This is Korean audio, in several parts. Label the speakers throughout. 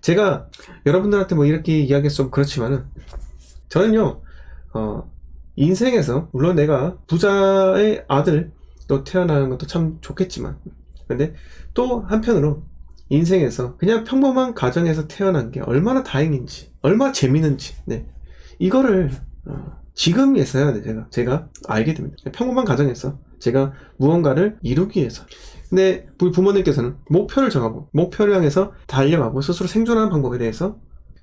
Speaker 1: 제가 여러분들한테 뭐 이렇게 이야기해서 좀 그렇지만은 저는요 인생에서 물론 내가 부자의 아들 또 태어나는 것도 참 좋겠지만 근데 또 한편으로 인생에서 그냥 평범한 가정에서 태어난 게 얼마나 다행인지 얼마나 재밌는지 이거를 지금에서야 제가 알게 됩니다. 평범한 가정에서 제가 무언가를 이루기 위해서 근데 우리 부모님께서는 목표를 정하고 목표를 향해서 달려가고 스스로 생존하는 방법에 대해서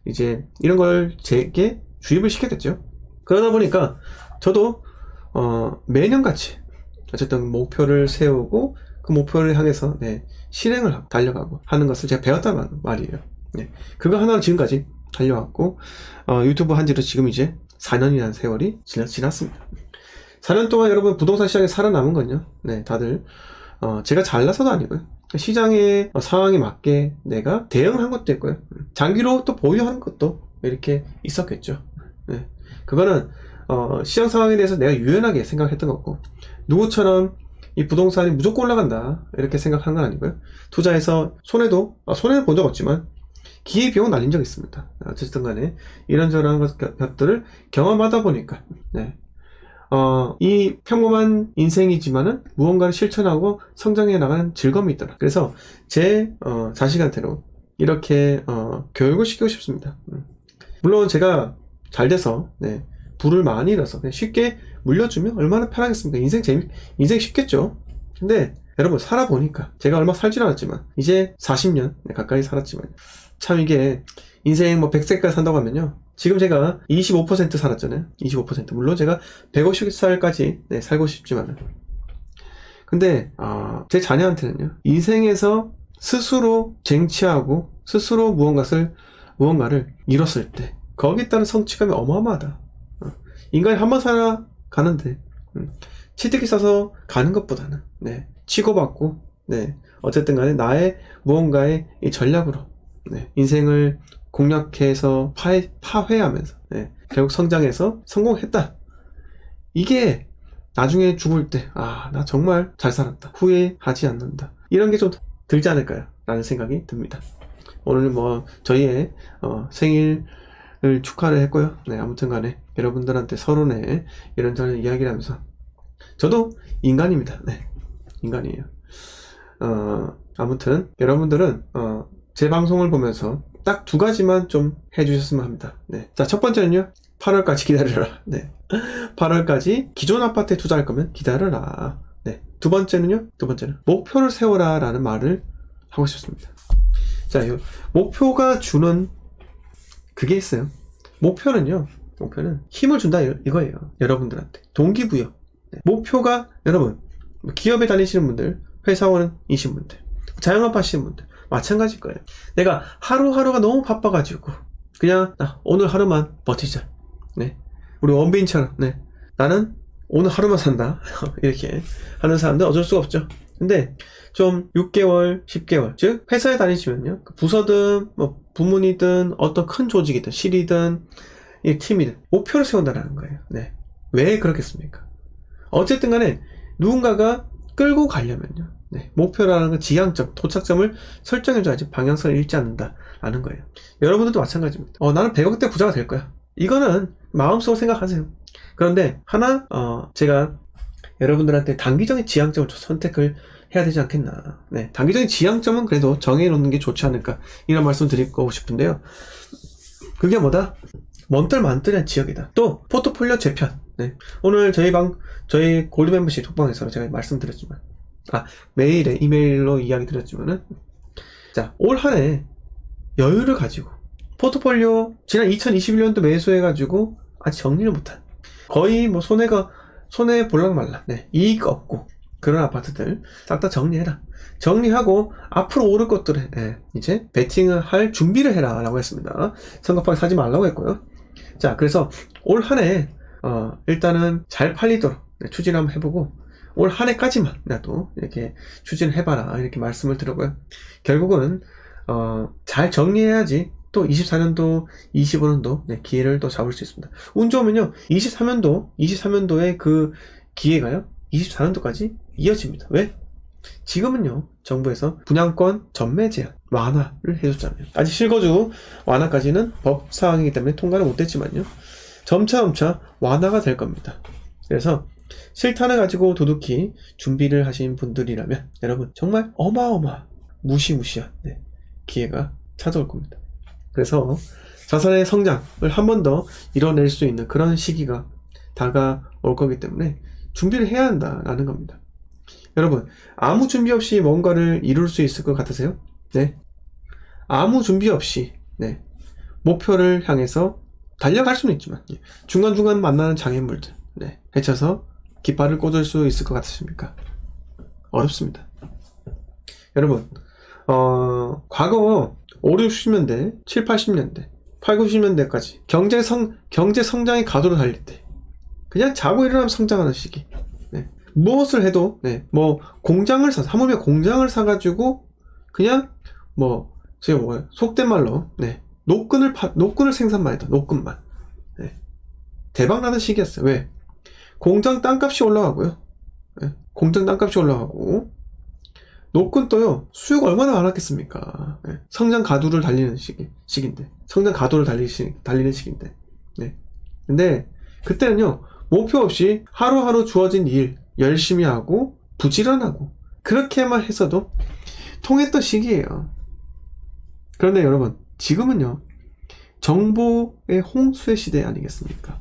Speaker 1: 이제 이런 걸 제게 주입을 시켰겠죠. 그러다 보니까 저도 매년같이 어쨌든 목표를 세우고 그 목표를 향해서 실행을 하고 달려가고 하는 것을 제가 배웠단 말이에요. 그거 하나로 지금까지 달려왔고 유튜브 한 지도 지금 이제 4년이라는 세월이 지났습니다. 4년 동안 여러분 부동산 시장에 살아남은 건요 다들 제가 잘나서도 아니고요 시장의 상황에 맞게 내가 대응한 것도 있고요 장기로 또 보유하는 것도 이렇게 있었겠죠. 그거는 시장 상황에 대해서 내가 유연하게 생각했던 거고 누구처럼 이 부동산이 무조건 올라간다 이렇게 생각한 건 아니고요 투자해서 손해는 본 적 없지만 기회비용 날린 적 있습니다. 어쨌든 간에 이런저런 것들을 경험하다 보니까 이 평범한 인생이지만은 무언가를 실천하고 성장해 나가는 즐거움이 있더라. 그래서 제 자식한테도 이렇게 교육을 시키고 싶습니다. 물론 제가 잘 돼서 부를 많이 잃어서 그냥 쉽게 물려주면 얼마나 편하겠습니까? 인생 쉽겠죠. 근데 여러분 살아보니까 제가 얼마 살진 않았지만 이제 40년 가까이 살았지만 참 이게 인생 100세까지 산다고 하면요 지금 제가 25% 살았잖아요. 25% 물론 제가 150살까지 살고 싶지만 근데 제 자녀한테는요 인생에서 스스로 쟁취하고 스스로 무언가를 이뤘을 때 거기에 따른 성취감이 어마어마하다. 인간이 한 번 살아가는데 치트키 싸서 가는 것보다는 치고받고 어쨌든 간에 나의 무언가의 이 전략으로 인생을 공략해서 파회하면서 결국 성장해서 성공했다. 이게 나중에 죽을 때 나 정말 잘 살았다 후회하지 않는다 이런 게 좀 들지 않을까요 라는 생각이 듭니다. 오늘 뭐 저희의 생일을 축하를 했고요 아무튼 간에 여러분들한테 서론에 이런저런 이야기를 하면서 저도 인간입니다. 인간이에요. 아무튼 여러분들은 제 방송을 보면서 딱 2가지만 좀 해주셨으면 합니다. 자, 첫 번째는요 8월까지 기다려라. 8월까지 기존 아파트에 투자할 거면 기다려라. 두 번째는 목표를 세워라 라는 말을 하고 싶습니다. 자, 목표가 주는 그게 있어요. 목표는 힘을 준다 이거예요. 여러분들한테 동기부여. 목표가 여러분 기업에 다니시는 분들 회사원이신 분들 자영업 하시는 분들 마찬가지일 거예요. 내가 하루하루가 너무 바빠가지고 그냥 오늘 하루만 버티자. 우리 원빈처럼 나는 오늘 하루만 산다 이렇게 하는 사람들 어쩔 수가 없죠. 근데 좀 6개월 10개월 즉 회사에 다니시면요 부서든 뭐 부문이든 어떤 큰 조직이든 실이든 이 팀이든 목표를 세운다는 거예요. 왜 그렇겠습니까? 어쨌든 간에 누군가가 끌고 가려면요 목표라는 건 지향점, 도착점을 설정해줘야지 방향성을 잃지 않는다라는 거예요. 여러분들도 마찬가지입니다. 나는 100억대 부자가 될 거야. 이거는 마음속으로 생각하세요. 그런데 하나 제가 여러분들한테 단기적인 지향점을 선택을 해야 되지 않겠나. 단기적인 지향점은 그래도 정해놓는 게 좋지 않을까 이런 말씀 드리고 싶은데요. 그게 뭐다? 먼들 많들한 지역이다. 또 포트폴리오 재편. 오늘 저희 골드 멤버십 톡방에서 제가 말씀드렸지만 메일에 이메일로 이야기 드렸지만은 자, 올 한 해 여유를 가지고 포트폴리오 지난 2021년도 매수해가지고 아직 정리를 못한 거의 뭐 손해 볼락 말락 이익 없고 그런 아파트들 싹 다 정리해라. 정리하고 앞으로 오를 것들에 이제 베팅을 할 준비를 해라 라고 했습니다. 성급하게 사지 말라고 했고요. 자, 그래서 올 한 해 일단은 잘 팔리도록 추진 한번 해보고 올 한 해까지만 나도 이렇게 추진을 해봐라 이렇게 말씀을 드렸고요. 결국은 잘 정리해야지 또 24년도 25년도 기회를 또 잡을 수 있습니다. 운 좋으면요 23년도의 그 기회가요 24년도까지 이어집니다. 왜? 지금은요, 정부에서 분양권 전매 제한 완화를 해줬잖아요. 아직 실거주 완화까지는 법 사항이기 때문에 통과를 못했지만요, 점차 완화가 될 겁니다. 그래서 실탄을 가지고 도둑히 준비를 하신 분들이라면 여러분 정말 무시무시한 기회가 찾아올 겁니다. 그래서 자산의 성장을 한 번 더 이뤄낼 수 있는 그런 시기가 다가올 거기 때문에 준비를 해야 한다라는 겁니다. 여러분, 아무 준비 없이 뭔가를 이룰 수 있을 것 같으세요? 네. 아무 준비 없이 목표를 향해서 달려갈 수는 있지만 중간중간 만나는 장애물들 헤쳐서 깃발을 꽂을 수 있을 것 같으십니까? 어렵습니다. 여러분, 과거 5, 60년대, 7, 80년대, 8, 90년대까지 경제 성장의 가도로 달릴 때 그냥 자고 일어나면 성장하는 시기. 무엇을 해도 뭐 공장을 하물며 공장을 사가지고 그냥 속된 말로 노끈을 생산만 해도 노끈만 대박나는 시기였어요. 왜? 공장 땅값이 올라가고요. 공장 땅값이 올라가고 노끈 또요 수요가 얼마나 많았겠습니까? 성장 가도를 달리는 시기인데 성장 가도를 달리는 시기인데 근데 그때는요 목표 없이 하루하루 주어진 일 열심히 하고 부지런하고 그렇게만 했어도 통했던 시기예요. 그런데 여러분, 지금은요 정보의 홍수의 시대 아니겠습니까?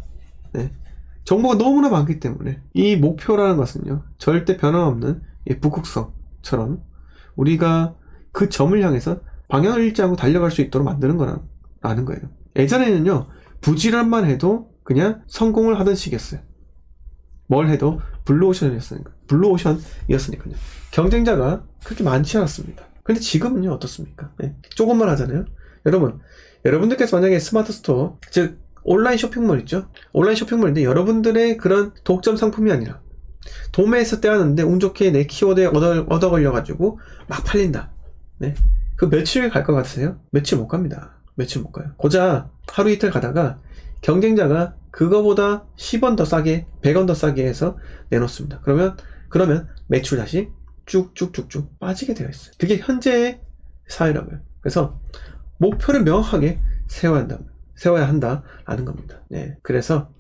Speaker 1: 정보가 너무나 많기 때문에 이 목표라는 것은요 절대 변함없는 북극성처럼 우리가 그 점을 향해서 방향을 잃지 않고 달려갈 수 있도록 만드는 거라는 거예요. 예전에는요 부지런만 해도 그냥 성공을 하던 시기였어요. 뭘 해도 블루오션이었으니까요. 경쟁자가 그렇게 많지 않았습니다. 근데 지금은요 어떻습니까? 조금만 하잖아요. 여러분들께서 만약에 스마트 스토어, 즉 온라인 쇼핑몰 있죠? 온라인 쇼핑몰인데 여러분들의 그런 독점 상품이 아니라 도매에서 떼었는데 운 좋게 내 키워드에 얻어 걸려가지고 막 팔린다. 그 며칠 갈 것 같으세요? 며칠 못 갑니다. 며칠 못 가요. 고작 하루 이틀 가다가 경쟁자가 그거보다 10원 더 싸게 100원 더 싸게 해서 내놓습니다. 그러면 매출 다시 쭉쭉쭉쭉 빠지게 되어 있어요. 그게 현재의 사회라고요. 그래서 목표를 명확하게 세워야 한다라는 겁니다. 그래서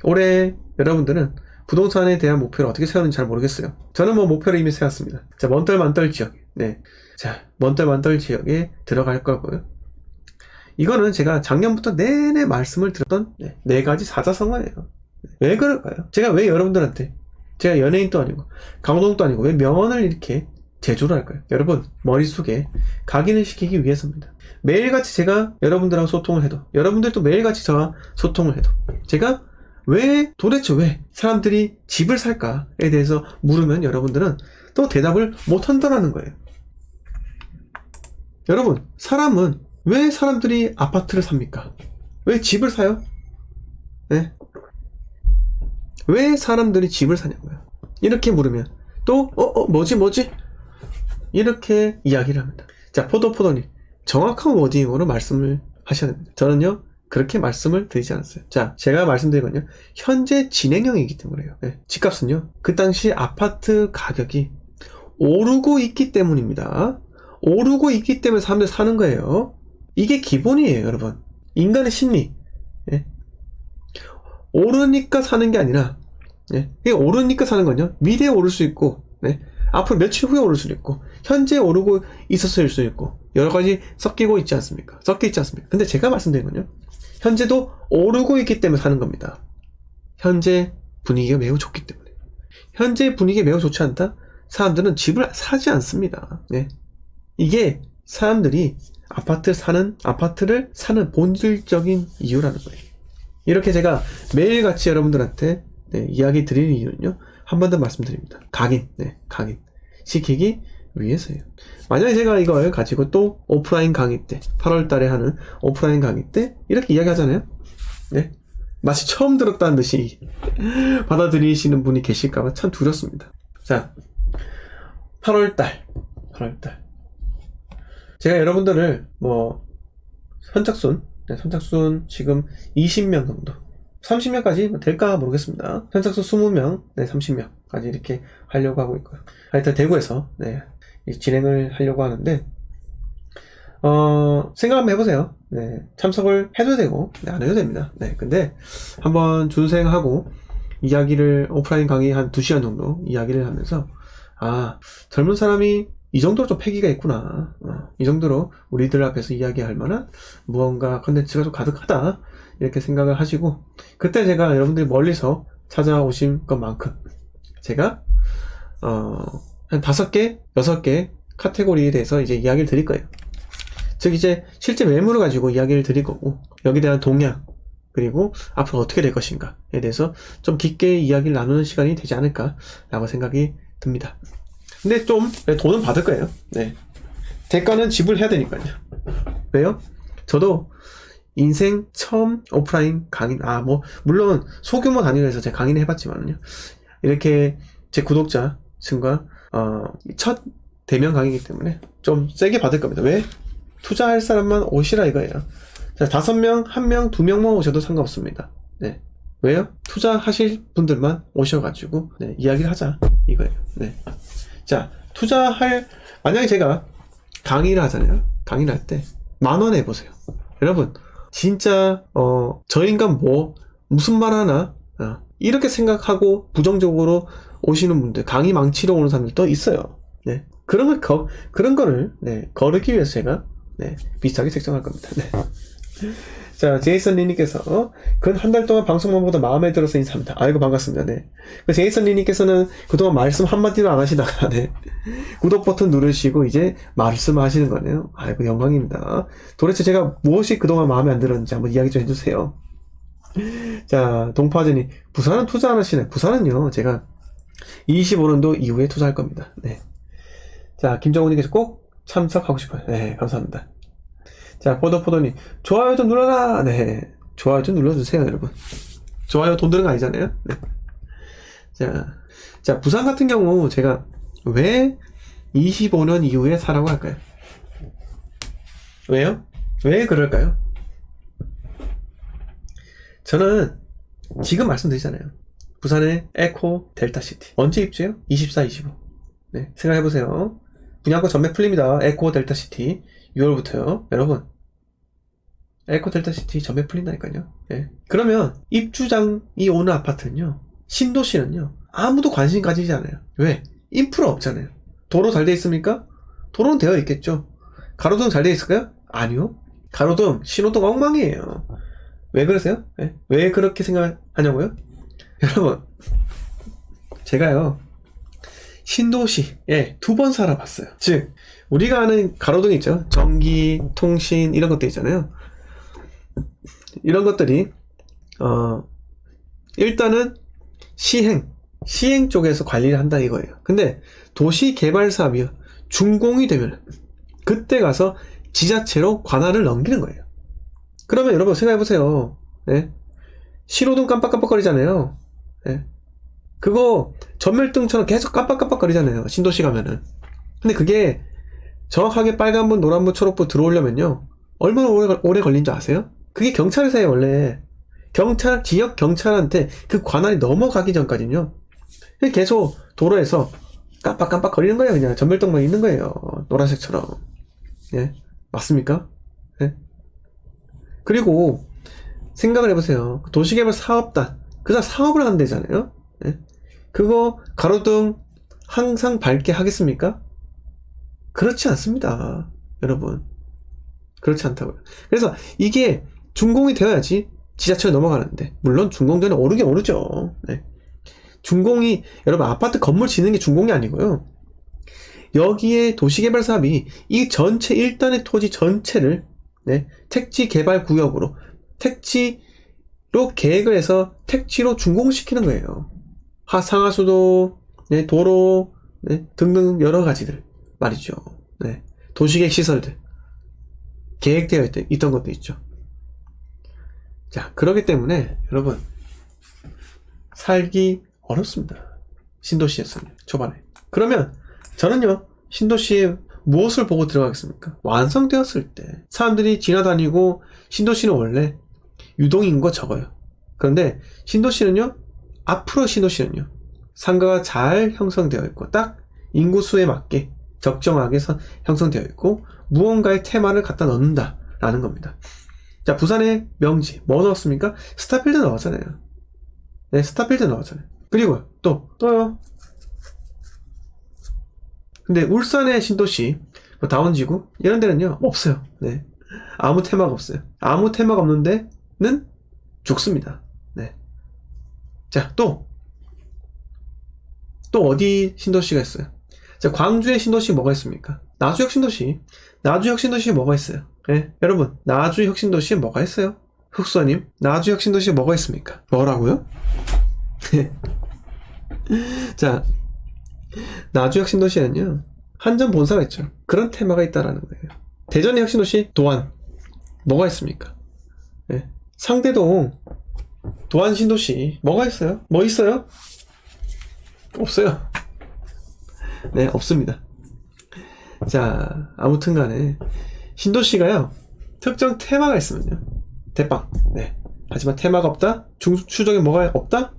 Speaker 1: 올해 여러분들은 부동산에 대한 목표를 어떻게 세우는지 잘 모르겠어요. 저는 목표를 이미 세웠습니다. 자, 먼떨만떨 지역. 먼떨만떨 지역에 들어갈 거고요. 이거는 제가 작년부터 내내 말씀을 드렸던 4가지 사자성어예요. 왜 그럴까요? 제가 왜 여러분들한테, 제가 연예인도 아니고 강호동도 아니고 왜 명언을 이렇게 제조를 할까요? 여러분 머릿속에 각인을 시키기 위해서입니다. 매일같이 제가 여러분들하고 소통을 해도, 여러분들도 매일같이 저와 소통을 해도, 제가 도대체 왜 사람들이 집을 살까에 대해서 물으면 여러분들은 또 대답을 못한다라는 거예요. 여러분, 왜 사람들이 아파트를 삽니까? 왜 집을 사요? 왜 사람들이 집을 사냐고요? 이렇게 물으면 또 뭐지? 이렇게 이야기를 합니다. 자, 포도님 정확한 워딩으로 말씀을 하셔야 됩니다. 저는요 그렇게 말씀을 드리지 않았어요. 자, 제가 말씀드린 건요 현재 진행형이기 때문에요. 집값은요 그 당시 아파트 가격이 오르고 있기 때문입니다. 오르고 있기 때문에 사람들이 사는 거예요. 이게 기본이에요, 여러분. 인간의 심리. 오르니까 사는 게 아니라, 이게 오르니까 사는 건요 미래에 오를 수 있고, 앞으로 며칠 후에 오를 수도 있고, 현재 오르고 있었을 수도 있고, 여러 가지 섞여 있지 않습니까? 근데 제가 말씀드린 건요 현재도 오르고 있기 때문에 사는 겁니다. 현재 분위기가 매우 좋기 때문에. 현재 분위기가 매우 좋지 않다? 사람들은 집을 사지 않습니다. 이게 사람들이 아파트를 사는 본질적인 이유라는 거예요. 이렇게 제가 매일같이 여러분들한테 이야기 드리는 이유는요, 한 번 더 말씀드립니다. 각인 시키기 위해서예요. 만약에 제가 이걸 가지고 또 오프라인 강의 때, 8월 달에 하는 오프라인 강의 때 이렇게 이야기 하잖아요. 마치 처음 들었다는 듯이 받아들이시는 분이 계실까봐 참 두렵습니다. 자, 8월 달 제가 여러분들을 선착순 지금 20명 정도, 30명까지 될까 모르겠습니다. 선착순 20명, 30명 4월까지 이렇게 하려고 하고 있고요. 하여튼 대구에서 네, 진행을 하려고 하는데 생각 한번 해보세요. 네, 참석을 해도 되고 안 해도 됩니다. 네, 근데 한번 준생하고 이야기를 오프라인 강의 한 2시간 정도 이야기를 하면서 젊은 사람이 이 정도로 좀 패기가 있구나. 이 정도로 우리들 앞에서 이야기할 만한 무언가 컨텐츠가 좀 가득하다. 이렇게 생각을 하시고, 그때 제가 여러분들이 멀리서 찾아오신 것만큼, 제가, 한 5개, 6개 카테고리에 대해서 이제 이야기를 드릴 거예요. 즉, 이제 실제 매물을 가지고 이야기를 드릴 거고, 여기에 대한 동향, 그리고 앞으로 어떻게 될 것인가에 대해서 좀 깊게 이야기를 나누는 시간이 되지 않을까라고 생각이 듭니다. 근데 좀 돈은 받을 거예요. 네. 대가는 지불해야 되니까요. 왜요? 저도 인생 처음 오프라인 강의, 물론 소규모 단위로 해서 제가 강의는 해봤지만요. 이렇게 제 구독자 층과, 첫 대면 강의이기 때문에 좀 세게 받을 겁니다. 왜? 투자할 사람만 오시라 이거예요. 자, 5명, 1명, 2명만 오셔도 상관없습니다. 네. 왜요? 투자하실 분들만 오셔가지고, 네, 이야기를 하자. 이거예요. 네. 자, 만약에 제가 강의를 하잖아요. 강의를 할 때, 10,000원 해보세요. 여러분, 진짜, 저 인간 무슨 말 하나, 이렇게 생각하고 부정적으로 오시는 분들, 강의 망치러 오는 사람들도 있어요. 네. 그런 거를, 네, 거르기 위해서 제가, 네, 비슷하게 책정할 겁니다. 네. 자, 제이슨 리님께서 근 한 달 동안 방송만 보다 마음에 들어서 인사합니다. 아이고 반갑습니다. 네. 제이슨 리님께서는 그동안 말씀 한마디도 안 하시다가 네. 구독 버튼 누르시고 이제 말씀하시는 거네요. 아이고 영광입니다. 도대체 제가 무엇이 그동안 마음에 안 들었는지 한번 이야기 좀 해주세요. 자, 동파전이 부산은 투자 안 하시네. 부산은요 제가 25년도 이후에 투자할 겁니다. 네. 자, 김정훈님께서 꼭 참석하고 싶어요. 네, 감사합니다. 자, 포도님 좋아요 좀 눌러라. 네, 좋아요 좀 눌러주세요 여러분. 좋아요 돈 드는 거 아니잖아요. 네. 자, 부산 같은 경우 제가 왜 25년 이후에 사라고 할까요? 왜요? 왜 그럴까요? 저는 지금 말씀드리잖아요. 부산의 에코 델타시티 언제 입주해요? 24, 25. 네, 생각해보세요. 분양권 전매 풀립니다. 에코 델타시티 6월부터요. 여러분, 에코 델타시티 전매 풀린다니까요. 네. 그러면 입주장이 오는 아파트는요, 신도시는요, 아무도 관심 가지지 않아요. 왜? 인프라 없잖아요. 도로 잘 돼 있습니까? 도로는 되어 있겠죠. 가로등 잘 돼 있을까요? 아니요. 가로등, 신호등 엉망이에요. 왜 그러세요? 네? 왜 그렇게 생각하냐고요? 여러분, 제가요, 신도시에 2번 살아봤어요. 즉, 우리가 아는 가로등 있죠? 전기, 통신, 이런 것들 있잖아요. 이런 것들이, 일단은 시행 쪽에서 관리를 한다 이거예요. 근데 도시개발 사업이 준공이 되면, 그때 가서 지자체로 관할을 넘기는 거예요. 그러면 여러분 생각해보세요. 네? 신호등 깜빡깜빡거리잖아요. 네? 그거 전멸등처럼 계속 깜빡깜빡거리잖아요. 신도시 가면은. 근데 그게 정확하게 빨간불, 노란불, 초록불 들어오려면요, 얼마나 오래 걸린 줄 아세요? 그게 경찰에서 해요. 원래 지역 경찰한테 그 관할이 넘어가기 전까지는요, 계속 도로에서 깜빡깜빡 거리는 거예요. 그냥 전멸등만 있는 거예요. 노란색처럼. 예, 맞습니까? 예. 그리고 생각을 해보세요. 도시개발 사업단, 그다 사업을 하는 데잖아요. 예? 그거 가로등 항상 밝게 하겠습니까? 그렇지 않습니다. 여러분, 그렇지 않다고요. 그래서 이게 준공이 되어야지 지자체에 넘어가는데, 물론 준공되는 오르긴 오르죠. 네. 준공이, 여러분, 아파트 건물 짓는 게 준공이 아니고요, 여기에 도시개발 사업이 이 전체 일단의 토지 전체를, 네, 택지 개발 구역으로 택지로 계획을 해서 택지로 준공시키는 거예요. 상하수도, 네, 도로, 네, 등등 여러 가지들 말이죠. 네, 도시계획 시설들 계획되어 있던 것도 있죠. 자, 그렇기 때문에 여러분, 살기 어렵습니다. 신도시에서는 초반에. 그러면 저는요, 신도시에 무엇을 보고 들어가겠습니까? 완성되었을 때 사람들이 지나다니고, 신도시는 원래 유동인구가 적어요. 그런데 신도시는요, 앞으로 신도시는요, 상가가 잘 형성되어 있고 딱 인구수에 맞게 적정하게 형성되어 있고 무언가의 테마를 갖다 넣는다 라는 겁니다. 자, 부산의 명지 뭐 넣었습니까? 스타필드 넣었잖아요. 네, 스타필드 넣었잖아요. 그리고 또요. 근데 울산의 신도시, 뭐 다원지구 이런 데는요 없어요. 네, 아무 테마가 없어요. 아무 테마가 없는 데는 죽습니다. 네. 자, 또 어디 신도시가 있어요? 자, 광주의 신도시 뭐가 있습니까? 나주혁신도시. 나주혁신도시에 뭐가 있어요? 네, 여러분, 나주혁신도시에 뭐가 있어요? 흑수아님, 나주혁신도시에 뭐가 있습니까? 뭐라고요? 자, 나주혁신도시에는요 한전 본사가 있죠. 그런 테마가 있다라는 거예요. 대전의 혁신도시 도안 뭐가 있습니까? 네. 상대동 도안신도시 뭐가 있어요? 뭐 있어요? 없어요. 네, 없습니다. 자, 아무튼 간에 신도시가요 특정 테마가 있으면요 대빵. 네. 하지만 테마가 없다? 추정에 뭐가 없다?